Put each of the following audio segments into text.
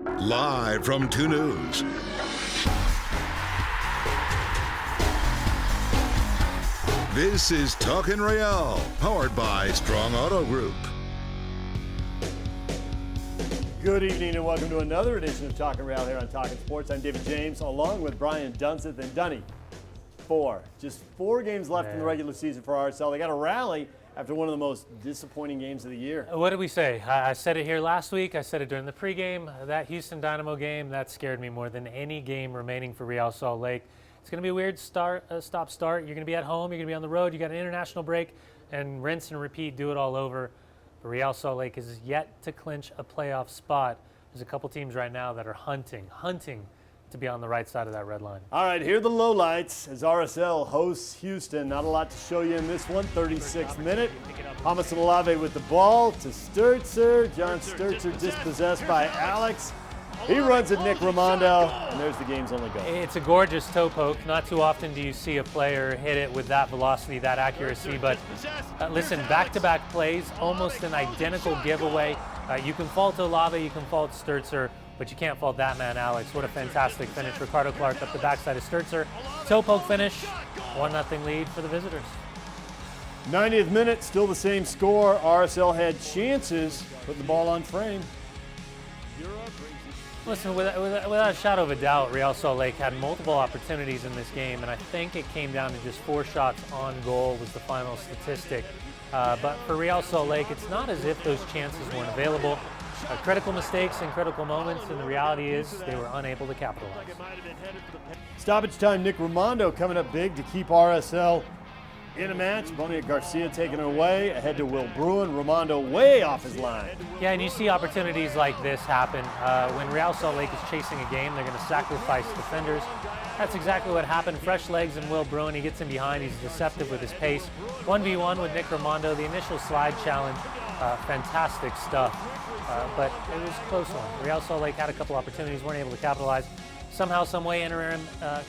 Live from 2 News. This is Talkin Real, powered by Strong Auto Group. Good evening and welcome to another edition of Talkin Real here on Talkin Sports. I'm David James, along with Brian Dunseth and Dunny. Just four games left in the regular season for RSL. They got a rally after one of the most disappointing games of the year. What did we say? I said it here last week. I said it during the pregame. That Houston Dynamo game, that scared me more than any game remaining for Real Salt Lake. It's going to be a weird stop-start. You're going to be at home. You're going to be on the road. You got an international break, and rinse and repeat, do it all over. But Real Salt Lake is yet to clinch a playoff spot. There's a couple teams right now that are hunting to be on the right side of that red line. All right, here are the lowlights as RSL hosts Houston. Not a lot to show you in this one. 36th minute. Hamas Olave with the ball to Sturzer. John Sturzer dispossessed by Alex. He runs at Nick Raimondo, and there's the game's only goal. It's a gorgeous toe poke. Not too often do you see a player hit it with that velocity, that accuracy. But listen, back-to-back plays, almost an identical giveaway. You can fault Olave, you can fault Sturzer, but you can't fault that man, Alex. What a fantastic finish. Ricardo Clark up the backside of Sturzer. Toe poke finish, 1-0 lead for the visitors. 90th minute, still the same score. RSL had chances, put the ball on frame. Listen, without a shadow of a doubt, Real Salt Lake had multiple opportunities in this game, and I think it came down to just 4 shots on goal was the final statistic. But for Real Salt Lake, it's not as if those chances weren't available. Critical mistakes and critical moments, and the reality is they were unable to capitalize. Stoppage time, Nick Raimondo coming up big to keep RSL in a match. Bonia Garcia taking it away, ahead to Will Bruin. Raimondo way off his line. Yeah, and you see opportunities like this happen. When Real Salt Lake is chasing a game, they're going to sacrifice defenders. That's exactly what happened. Fresh legs and Will Bruin, he gets in behind. He's deceptive with his pace. 1v1 with Nick Raimondo, the initial slide challenge. Fantastic stuff. But it was a close one. Real Salt Lake had a couple opportunities, weren't able to capitalize. Somehow, some way, interim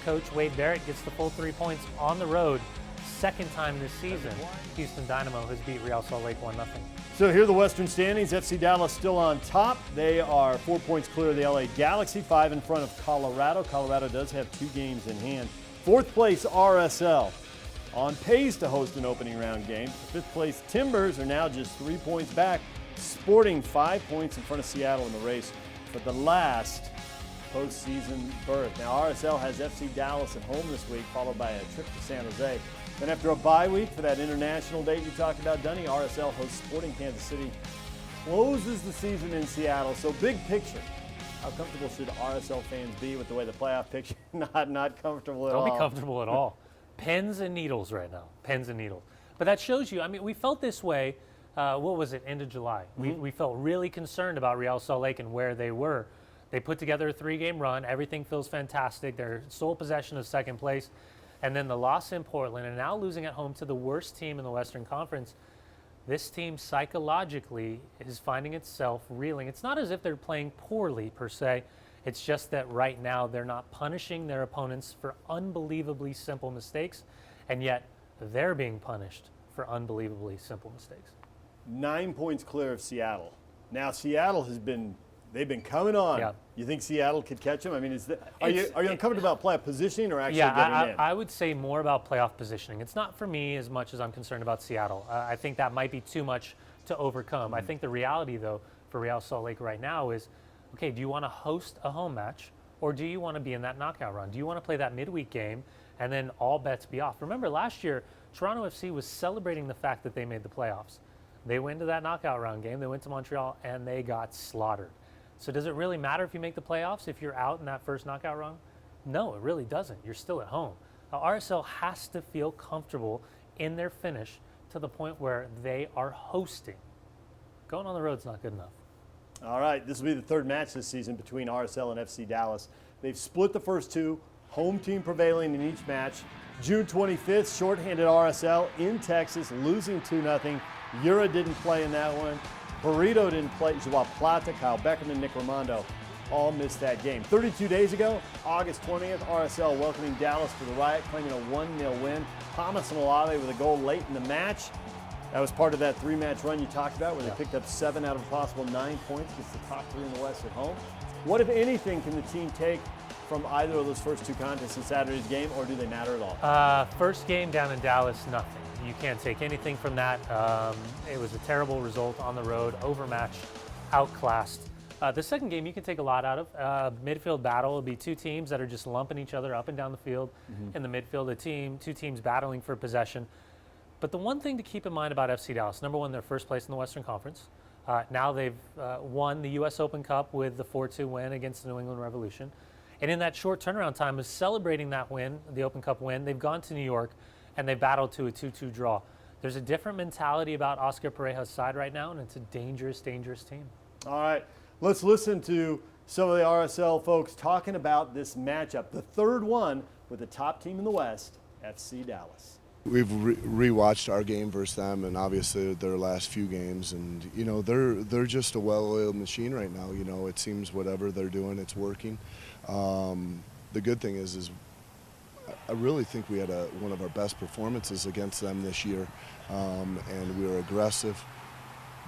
coach Wade Barrett gets the full 3 points on the road. Second time this season, Houston Dynamo has beat Real Salt Lake 1-0. So here are the Western standings. FC Dallas still on top. They are 4 points clear of the LA Galaxy, 5 in front of Colorado. Colorado does have 2 games in hand. 4th place RSL on pace to host an opening round game. 5th place Timbers are now just 3 points back. Sporting 5 points in front of Seattle in the race for the last postseason berth. Now RSL has FC Dallas at home this week, followed by a trip to San Jose. Then after a bye week for that international date you talked about, Dunny, RSL hosts Sporting Kansas City, closes the season in Seattle. So big picture, how comfortable should RSL fans be with the way the playoff picture? Not comfortable at all. Don't be comfortable at all. Pens and needles right now, pens and needles. But that shows you, I mean, we felt this way, what was it, end of July. We felt really concerned about Real Salt Lake and where they were. They put together a 3-game run. Everything feels fantastic. They're sole possession of second place. And then the loss in Portland, and now losing at home to the worst team in the Western Conference. This team psychologically is finding itself reeling. It's not as if they're playing poorly per se. It's just that right now they're not punishing their opponents for unbelievably simple mistakes, and yet they're being punished for unbelievably simple mistakes. 9 points clear of Seattle. Now Seattle they've been coming on. Yeah. You think Seattle could catch them? I mean, are you uncomfortable about playoff positioning or actually getting in? I would say more about playoff positioning. It's not for me as much as I'm concerned about Seattle. I think that might be too much to overcome. I think the reality, though, for Real Salt Lake right now is, okay, do you want to host a home match or do you want to be in that knockout run? Do you want to play that midweek game and then all bets be off? Remember last year, Toronto FC was celebrating the fact that they made the playoffs. They went to that knockout round game. They went to Montreal and they got slaughtered. So does it really matter if you make the playoffs if you're out in that first knockout round? No, it really doesn't. You're still at home. Now, RSL has to feel comfortable in their finish to the point where they are hosting. Going on the road is not good enough. All right, this will be the 3rd match this season between RSL and FC Dallas. They've split the first 2, home team prevailing in each match. June 25th, shorthanded RSL in Texas, losing 2-0. Yura didn't play in that one. Burrito didn't play. Joao Plata, Kyle Beckerman, Nick Raimondo all missed that game. 32 days ago, August 20th, RSL welcoming Dallas to the Riot, claiming a 1-0 win. Hamas and Olave with a goal late in the match. That was part of that 3-match run you talked about where they picked up 7 out of a possible 9 points against the top 3 in the West at home. What, if anything, can the team take from either of those first two contests in Saturday's game, or do they matter at all? First game down in Dallas, nothing. You can't take anything from that. It was a terrible result on the road, overmatched, outclassed. The second game you can take a lot out of. Midfield battle will be two teams that are just lumping each other up and down the field. In the midfield, two teams battling for possession. But the one thing to keep in mind about FC Dallas, number one, they're first place in the Western Conference. Now they've won the U.S. Open Cup with the 4-2 win against the New England Revolution. And in that short turnaround time of celebrating that win, the Open Cup win, they've gone to New York and they battled to a 2-2 draw. There's a different mentality about Oscar Pareja's side right now, and it's a dangerous, dangerous team. All right, let's listen to some of the RSL folks talking about this matchup, the third one with the top team in the West, FC Dallas. We've rewatched our game versus them, and obviously their last few games, and you know they're just a well-oiled machine right now. You know, it seems whatever they're doing, it's working. The good thing is I really think we had one of our best performances against them this year, and we were aggressive.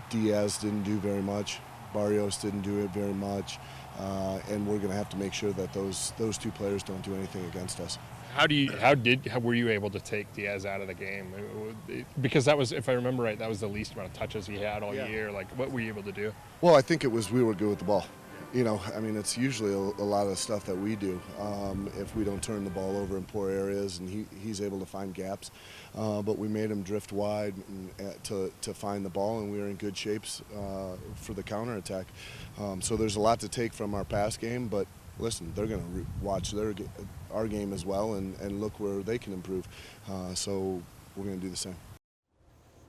Diaz didn't do very much, Barrios didn't do it very much, and we're going to have to make sure that those two players don't do anything against us. How were you able to take Diaz out of the game? Because that was, if I remember right, that was the least amount of touches he had all year. Like, what were you able to do? Well, I think it was we were good with the ball. You know, I mean, it's usually a lot of stuff that we do if we don't turn the ball over in poor areas, and he's able to find gaps. But we made him drift wide to find the ball, and we were in good shapes for the counterattack. So there's a lot to take from our pass game, but listen, they're going to watch our game as well and look where they can improve. So we're going to do the same.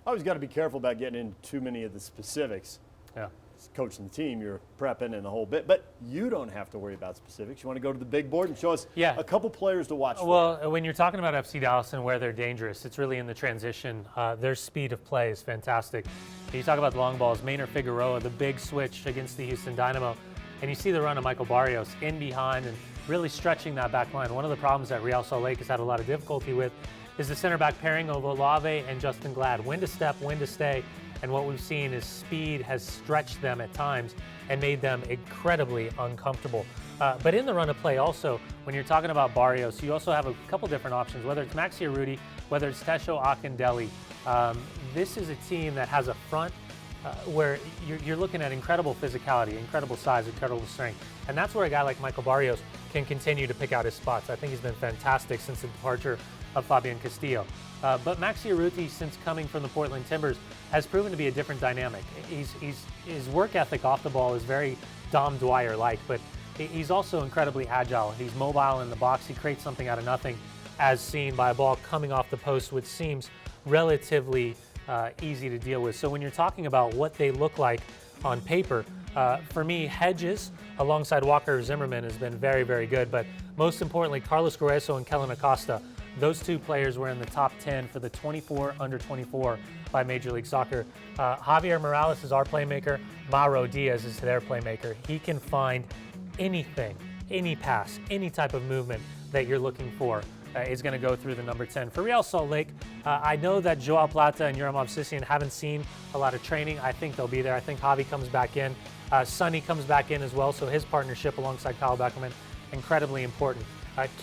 Always got to be careful about getting into too many of the specifics. Yeah. As coaching the team, you're prepping and the whole bit, but you don't have to worry about specifics. You want to go to the big board and show us a couple players to watch for. Well, when you're talking about FC Dallas and where they're dangerous, it's really in the transition. Their speed of play is fantastic. You talk about the long balls, Maynard Figueroa, the big switch against the Houston Dynamo, and you see the run of Michael Barrios in behind and really stretching that back line. One of the problems that Real Salt Lake has had a lot of difficulty with is the center back pairing of Olave and Justin Glad. When to step, when to stay. And what we've seen is speed has stretched them at times and made them incredibly uncomfortable. But in the run of play also, when you're talking about Barrios, you also have a couple different options, whether it's Maxi Urruti, whether it's Tesho Akindele. This is a team that has a front where you're looking at incredible physicality, incredible size, incredible strength. And that's where a guy like Michael Barrios can continue to pick out his spots. I think he's been fantastic since the departure of Fabian Castillo. But Maxi Urruti, since coming from the Portland Timbers, has proven to be a different dynamic. His work ethic off the ball is very Dom Dwyer-like, but he's also incredibly agile. He's mobile in the box. He creates something out of nothing, as seen by a ball coming off the post, which seems relatively easy to deal with. So when you're talking about what they look like on paper, for me, Hedges alongside Walker Zimmerman has been very, very good. But most importantly, Carlos Grueso and Kellen Acosta, those two players were in the top 10 for the 24 under 24 by Major League Soccer. Javier Morales is our playmaker. Mauro Diaz is their playmaker. He can find anything, any pass, any type of movement that you're looking for is going to go through the number 10. For Real Salt Lake, I know that Joao Plata and Yuramov Sisian haven't seen a lot of training. I think they'll be there. I think Javi comes back in. Sonny comes back in as well, so his partnership alongside Kyle Beckerman, incredibly important.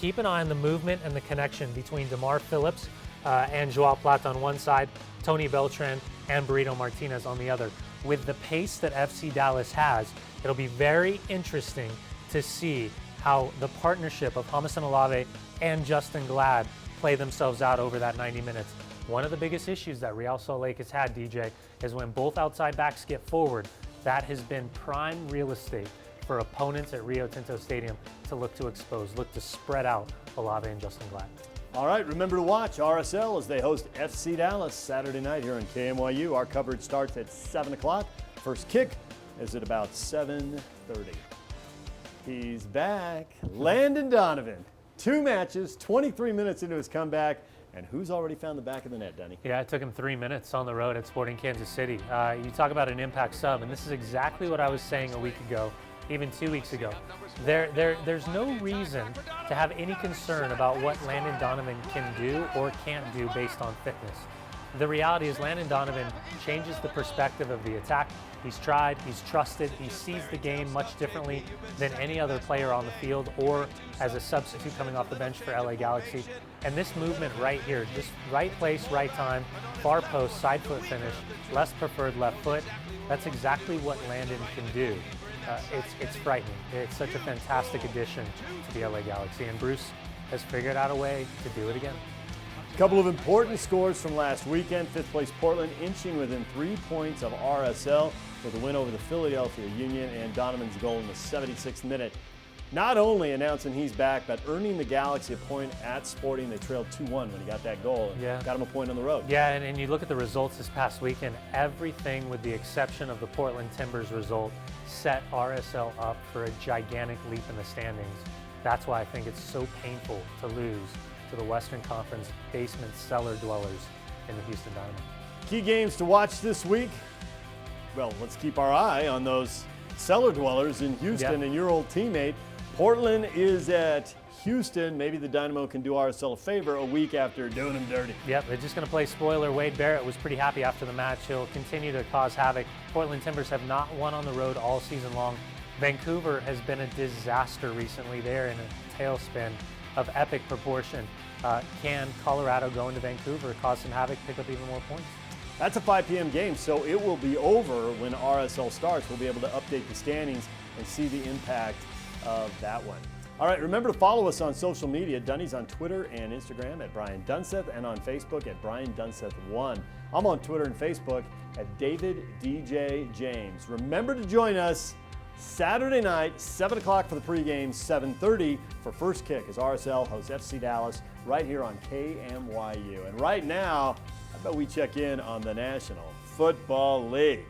Keep an eye on the movement and the connection between DeMar Phillips and Joao Plata on one side, Tony Beltran and Burrito Martinez on the other. With the pace that FC Dallas has, it'll be very interesting to see how the partnership of Jamison Olave and Justin Glad play themselves out over that 90 minutes. One of the biggest issues that Real Salt Lake has had, DJ, is when both outside backs get forward, that has been prime real estate for opponents at Rio Tinto Stadium to look to expose, look to spread out Olave and Justin Glad. All right, remember to watch RSL as they host FC Dallas Saturday night here on KMYU. Our coverage starts at 7 o'clock. First kick is at about 7:30. He's back. Landon Donovan. 2 matches, 23 minutes into his comeback. And who's already found the back of the net, Denny? Yeah, it took him 3 minutes on the road at Sporting Kansas City. You talk about an impact sub, and this is exactly what I was saying a week ago, even 2 weeks ago. There's no reason to have any concern about what Landon Donovan can do or can't do based on fitness. the reality is Landon Donovan changes the perspective of the attack. He's tried, he's trusted, he sees the game much differently than any other player on the field or as a substitute coming off the bench for LA Galaxy. And this movement right here, just right place, right time, far post, side foot finish, less preferred left foot, that's exactly what Landon can do. It's frightening. It's such a fantastic addition to the LA Galaxy, and Bruce has figured out a way to do it again. A couple of important scores from last weekend. Fifth place Portland inching within 3 points of RSL with a win over the Philadelphia Union, and Donovan's goal in the 76th minute. Not only announcing he's back, but earning the Galaxy a point at Sporting. They trailed 2-1 when he got that goal. Yeah. Got him a point on the road. Yeah, and you look at the results this past weekend, everything with the exception of the Portland Timbers result set RSL up for a gigantic leap in the standings. That's why I think it's so painful to lose to the Western Conference basement cellar dwellers in the Houston Dynamo. Key games to watch this week. Well, let's keep our eye on those cellar dwellers in Houston. Yep. And your old teammate. Portland is at Houston. Maybe the Dynamo can do RSL a favor a week after doing them dirty. Yep, they're just going to play spoiler. Wade Barrett was pretty happy after the match. He'll continue to cause havoc. Portland Timbers have not won on the road all season long. Vancouver has been a disaster recently. They're in a tailspin of epic proportion. Can Colorado go into Vancouver, cause some havoc, pick up even more points? That's a 5 p.m. game, so it will be over when RSL starts. We'll be able to update the standings and see the impact of that one. All right, remember to follow us on social media. Dunny's on Twitter and Instagram at Brian Dunseth, and on Facebook at Brian Dunseth1. I'm on Twitter and Facebook at David DJ James. Remember to join us Saturday night, 7 o'clock for the pregame, 7:30 for first kick as RSL hosts FC Dallas right here on KMYU. And right now, how about we check in on the National Football League?